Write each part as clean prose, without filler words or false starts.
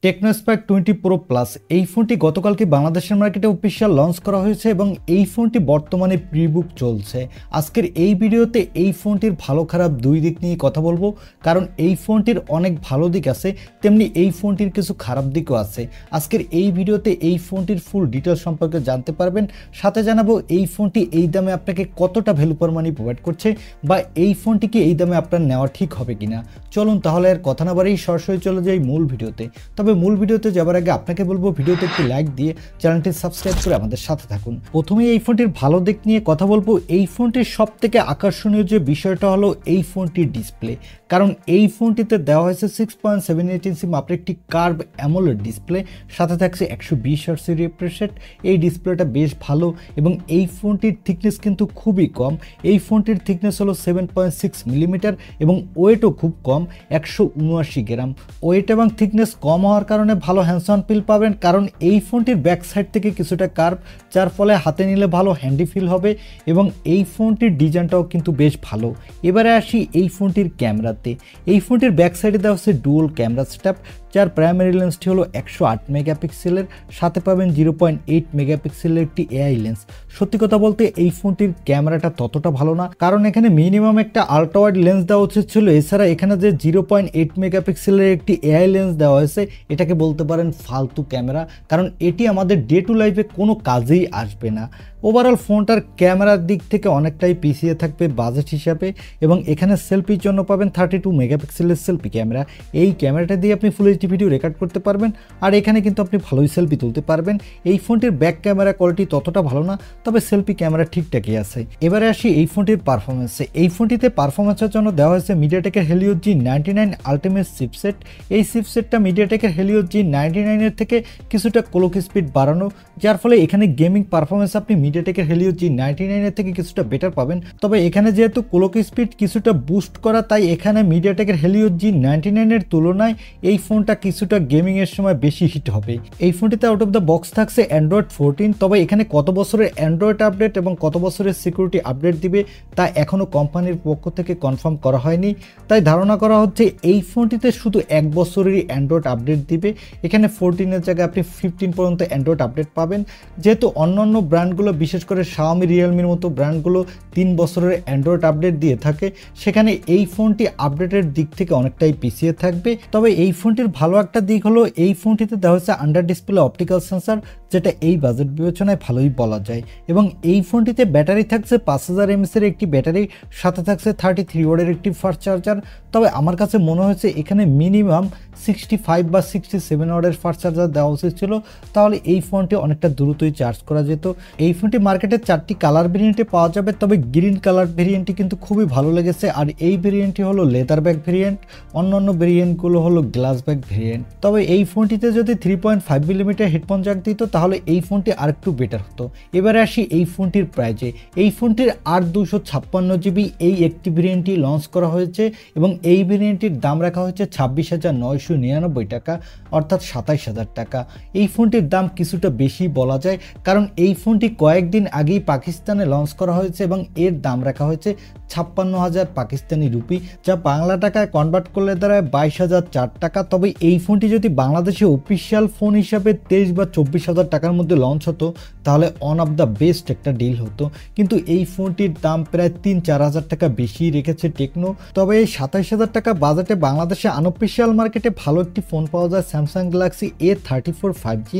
Tecno Spark 20 pro plus এই ফোনটি গতকালকে বাংলাদেশের মার্কেটে অফিশিয়াল লঞ্চ করা হয়েছে এবং এই ফোনটি বর্তমানে প্রি-বুক চলছে। আজকের এই ভিডিওতে এই ফোনটির ভালো খারাপ দুই দিক নিয়ে কথা বলবো, কারণ এই ফোনটির অনেক ভালো দিক আছে, তেমনি এই ফোনটির কিছু খারাপ দিকও আছে। আজকের এই ভিডিওতে এই ফোনটির ফুল ডিটেইলস সম্পর্কে জানতে পারবেন, সাথে জানাবো এই ফোনটি এই দামে আপনাকে কতটা ভ্যালু ফর মানি প্রোভাইড করছে বা এই ফোনটিকে এই দামে আপনার নেওয়া ঠিক হবে কিনা। চলুন তাহলে আর কথা না বাড়িয়ে সরাসরি চলে যাই মূল ভিডিওতে। তবে মূল ভিডিওতে যাবার আগে আপনাকে বলবো ভিডিওতে একটি লাইক দিয়ে চ্যানেলটি সাবস্ক্রাইব করে আমাদের সাথে থাকুন। প্রথমেই এই ফোনটির ভালো দিক নিয়ে কথা বলবো। এই ফোনটির সবথেকে আকর্ষণীয় যে বিষয়টা হলো এই ফোনটির ডিসপ্লে, কারণ এই ফোনটিতে দেওয়া হয়েছে 6.78 ইঞ্চি মাপের একটি কার্ভ অ্যামোলেড ডিসপ্লে, সাথে থাকছে 120 হার্টজ রিফ্রেশ রেট। এই ডিসপ্লেটা বেশ ভালো এবং এই ফোনটির থিকনেস কিন্তু খুবই কম। এই ফোনটির থিকনেস হলো 7.6 মিলিমিটার এবং ওয়েটও খুব কম, 179 গ্রাম। ওয়েট এবং থিকনেস কম হওয়ার কারণে ভালো হ্যান্ডস অন ফিল পাবেন, কারণ এই ফোনটির ব্যাক সাইড থেকে কিছুটা কার্ভ, যার ফলে হাতে নিলে ভালো হ্যান্ডি ফিল হবে এবং এই ফোনটির ডিজাইনটাও কিন্তু বেশ ভালো। এবারে আসি এই ফোনটির ক্যামেরাতে। এই ফোনটির ব্যাক সাইডে দেওয়া হচ্ছে ডুয়াল ক্যামেরা সেটআপ, যার প্রাইমারি লেন্সটি হলো 108 মেগাপিক্সেলের, সাথে পাবেন 0.8 মেগাপিক্সেলের একটি এআই লেন্স। সত্যি কথা বলতে এই ফোনটির ক্যামেরাটা ততটা ভালো না, কারণ এখানে মিনিমাম একটা আল্ট্রা ওয়াইড লেন্স দেওয়া উচিত ছিল। এছাড়া এখানে যে 0.8 মেগাপিক্সেলের একটি এআই লেন্স দেওয়া হয়েছে, এটাকে বলতে পারেন ফালতু ক্যামেরা, কারণ এটি আমাদের ডে টু লাইফে কোনো কাজেই আসবে না। ওভারঅল ফোনটার ক্যামেরার দিক থেকে অনেকটাই পিছিয়ে থাকবে বাজেট হিসাবে, এবং এখানে সেলফির জন্য পাবেন 32 মেগাপিক্সেলের সেলফি ক্যামেরা। এই ক্যামেরাটা দিয়ে আপনি ফুল এইচডি ভিডিও রেকর্ড করতে পারবেন, আর এখানে কিন্তু আপনি ভালোই সেলফি তুলতে পারবেন। এই ফোনটির ব্যাক ক্যামেরা কোয়ালিটি ততটা ভালো না, তবে সেলফি ক্যামেরা ঠিকঠাকই আছে। এবারে আসি এই ফোনটির পারফরমেন্সে। এই ফোনটিতে পারফরমেন্সের জন্য দেওয়া হয়েছে মিডিয়াটেকের হেলিও G99 আলটিমেট চিপসেট। এই চিপসেটটা মিডিয়াটেকের হেলিও G99 এর থেকে কিছুটা ক্লক স্পিড বাড়ানো, যার ফলে এখানে গেমিং পারফরমেন্স আপনি মিডিয়াটেকের হেলিও G99 এর থেকে কিছুটা বেটার পাবেন। তবে এখানে যেহেতু ক্লক স্পিড কিছুটা বুস্ট করা, তাই এখানে মিডিয়াটেকের হেলিও G99 এর তুলনায় এই ফোনটা কিছুটা গেমিং এর সময় বেশি হিট হবে। এই ফোনটিতে আউট অফ দ্য বক্স থাকছে অ্যান্ড্রয়েড 14, তবে এখানে কত বছরের অ্যান্ড্রয়েড আপডেট এবং কত বছরের সিকিউরিটি আপডেট দিবে তা এখনও কোম্পানির পক্ষ থেকে কনফার্ম করা হয়নি, তাই ধারণা করা হচ্ছে এই ফোনটিতে শুধু 1 বছরেরই অ্যান্ড্রয়েড আপডেট দিবে। এখানে 14 জায়গায় আপনি 15 পর্যন্ত অ্যান্ড্রয়েড আপডেট পাবেন, যেহেতু অন্যান্য ব্র্যান্ডগুলো বিশেষ করে শাওমি, রিয়েলমির মতো ব্র্যান্ডগুলো 3 বছরের অ্যান্ড্রয়েড আপডেট দিয়ে থাকে, সেখানে এই ফোনটি আপডেটের দিক থেকে অনেকটাই পিছিয়ে থাকবে। তবে এই ফোনটির ভালো একটা দিক হলো এই ফোনটিতে দেওয়া হচ্ছে আন্ডার ডিসপ্লে অপটিক্যাল সেন্সর, যেটা এই বাজেট বিবেচনায় ভালোই বলা যায়। এবং এই ফোনটিতে ব্যাটারি থাকছে 5000 mAh এর একটি ব্যাটারি, সাথে থাকছে 33 ওয়াটের একটি ফাস্ট চার্জার। তবে আমার কাছে মনে হয়েছে এখানে মিনিমাম 65 বা 67 ওয়াটের ফাস্ট চার্জার দেওয়া উচিত ছিল, তাহলে এই ফোনটি অনেকটা দ্রুতই চার্জ করা যেত। এই ফোনটি মার্কেটে 4টি কালার ভেরিয়েন্টে পাওয়া যাবে, তবে গ্রিন কালার ভেরিয়েন্টটি কিন্তু খুবই ভালো লেগেছে, আর এই ভেরিয়েন্টটি হলো লেদার ব্যাক ভেরিয়েন্ট, অন্যান্য ভেরিয়েন্টগুলো হলো গ্লাস ব্যাক ভেরিয়েন্ট। তবে এই ফোনটিতে যদি 3.5 মিলিমিটার হেডফোন জ্যাক দিত তাহলে এই ফোনটি আরেকটু বেটার হতো। এবারে আসি এই ফোনটির প্রাইজে। এই ফোনটির 256 জিবি এই একটি ভেরিয়েন্টটি লঞ্চ করা হয়েছে এবং এই ভেরিয়েন্টটির দাম রাখা হয়েছে 26,999 টাকা, অর্থাৎ 27,000 টাকা। এই ফোনটির দাম কিছুটা বেশি বলা যায়, কারণ এই ফোনটি কয়েকদিন আগেই পাকিস্তানে লঞ্চ করা হয়েছে এবং এর দাম রাখা হয়েছে 56,000 পাকিস্তানি রুপি, যা বাংলা টাকায় কনভার্ট করলে দাঁড়ায় 22,004 টাকা। তবে এই ফোনটি যদি বাংলাদেশে অফিসিয়াল ফোন হিসাবে 23 বা 24,000 টাকার মধ্যে লঞ্চ হতো তাহলে অন অফ দ্য বেস্ট একটা ডিল হতো, কিন্তু এই ফোনটির দাম প্রায় 3-4 হাজার টাকা বেশি রেখেছে টেকনো। তবে এই 27,000 টাকা বাজেটে বাংলাদেশে আনঅফিসিয়াল মার্কেটে ভালো একটি ফোন পাওয়া যায়, স্যামসাং গ্যালাক্সি A34 5G।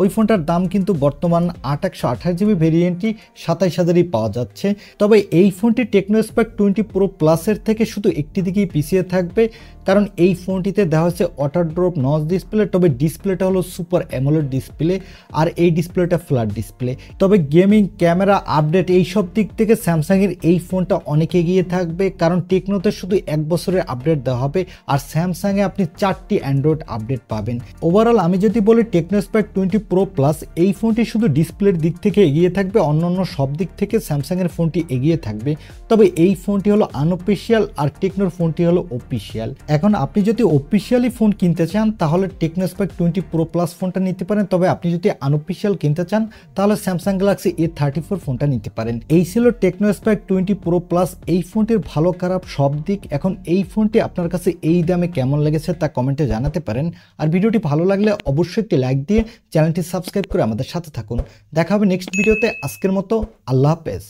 ওই ফোনটার দাম কিন্তু বর্তমান 828 জিবি ভেরিয়েন্টটি 27,000ই পাওয়া যাচ্ছে। তবে এই ফোনটি টেকনো স্পার্ক 20 প্রো প্লাসের থেকে শুধু একটি দিকেই পিছিয়ে থাকবে, কারণ এই ফোনটিতে দেওয়া হচ্ছে ওয়াটার ড্রপ নচ ডিসপ্লে, তবে ডিসপ্লেটা হলো সুপার অ্যামোলেড ডিসপ্লে, আর এই ডিসপ্লেটা ফ্ল্যাট ডিসপ্লে। তবে গেমিং, ক্যামেরা, আপডেট এই সব দিক থেকে স্যামসাংয়ের এই ফোনটা অনেক এগিয়ে থাকবে, কারণ টেকনোতে শুধু 1 বছরের আপডেট দেওয়া হবে আর স্যামসাংয়ে আপনি 4টি অ্যান্ড্রয়েড আপডেট পাবেন। ওভারঅল আমি যদি বলি টেকনো স্পার্ক 20 প্রো প্লাস এই ফোনটি শুধু ডিসপ্লের দিক থেকে এগিয়ে থাকবে, অন্যান্য সব দিক থেকে স্যামসাংয়ের ফোনটি এগিয়ে থাকবে। তবে এই ফোনটি হলো আনঅফিসিয়াল আর টেকনোর ফোনটি হলো অফিসিয়াল। এখন আপনি যদি অফিসিয়ালি ফোন কিনতে চান তাহলে টেকনো স্পার্ক 20 প্রো প্লাস ফোনটা নিতে পারেন, তবে আপনি যদি আনঅফিসিয়াল কিনতে চান তাহলে স্যামসাং গ্যালাক্সি A34 ফোনটা নিতে পারেন। এই ছিল টেকনো স্পার্ক 20 প্রো প্লাস। এই ফোনটির ভালো খারাপ সব দিক। এখন এই ফোনটি আপনার কাছে এই দামে কেমন লেগেছে তা কমেন্ট কমেন্টে জানাতে পারেন। আর ভিডিওটি ভালো লাগলে অবশ্যই একটি লাইক দিয়ে চ্যানেলটি সাবস্ক্রাইব করে আমাদের সাথে থাকুন। দেখা হবে নেক্সট ভিডিওতে। আজকের মতো আল্লাহ হাফেজ।